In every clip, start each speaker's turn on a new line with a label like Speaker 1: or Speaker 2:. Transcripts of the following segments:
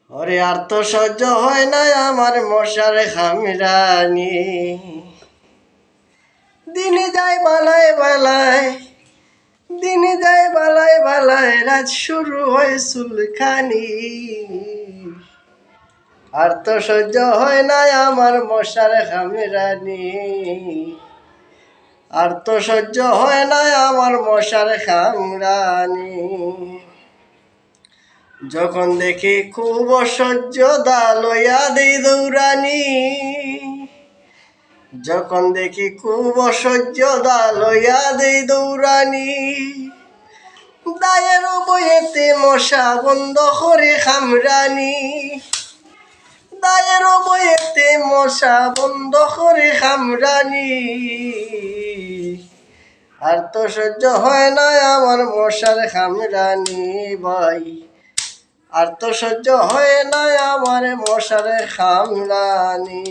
Speaker 1: ওরে আর তো সহ্য হয় না আমার মশার খামরানি। দিনে যায় বালায় বালায়, দিনে যায় বালায় বালায়, রাত শুরু হয় চুলখানি। আর তো সহ্য হয় না আমার মশার খামরানি। আর তো সহ্য হয় না আমার মশার খামরানি। যখন দেখি খুব অসহ্য দা লইয়া দেই দৌড়ানি। যখন দেখি খুব অসহ্য দা লইয়া দেই দৌড়ানি। দায়ের বইয়েতে মশা বন্ধ করে খামরানি। দায়ের বইয়েতে মশা বন্ধ করে খামরানি। আর তো সহ্য হয় না আমার মশার খামরানি ভাই। আর তো সহ্য হয় না আমার মশার খামরানি।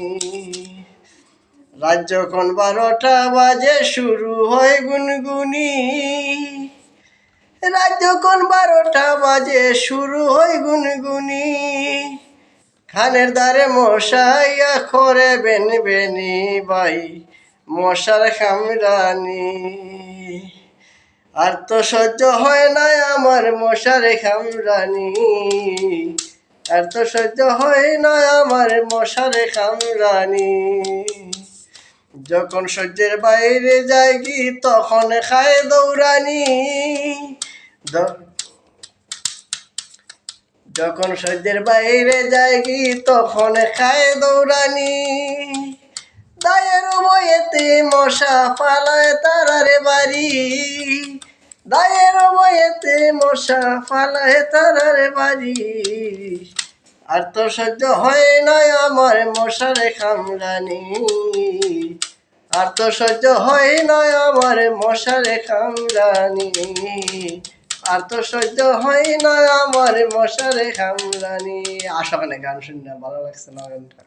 Speaker 1: রাত যখন 12টা বাজে শুরু হয় গুনগুনি। রাত যখন 12টা বাজে শুরু হয় গুনগুনি। খানের ধারে মশাইয়া করে বেনি বেনি ভাই মশার খামরানি। আর তো সহ্য হয় না আমার মশার খামরানি। আর তো সহ্য হয় না আমার মশার খামরানি। যখন সহ্যের বাইরে যাই কি তখন খায় দৌড়ানি। যখন সহ্যের বাইরে যাই কি তখন খায় দৌড়ানি। দায়ের বইয়েতে মশা পালায় তারারে বাড়ি। দায়ের বইয়েতে মশা পালায় তারারে বাড়ি। আর তো সহ্য হয় না আমার মশার খামরানি। আর তো সহ্য হয় না আমার মশার খামরানি। আর তো সহ্য হয় না আমার মশার খামরানি। আশা গান শুনলে ভালো লাগছে না গানটা?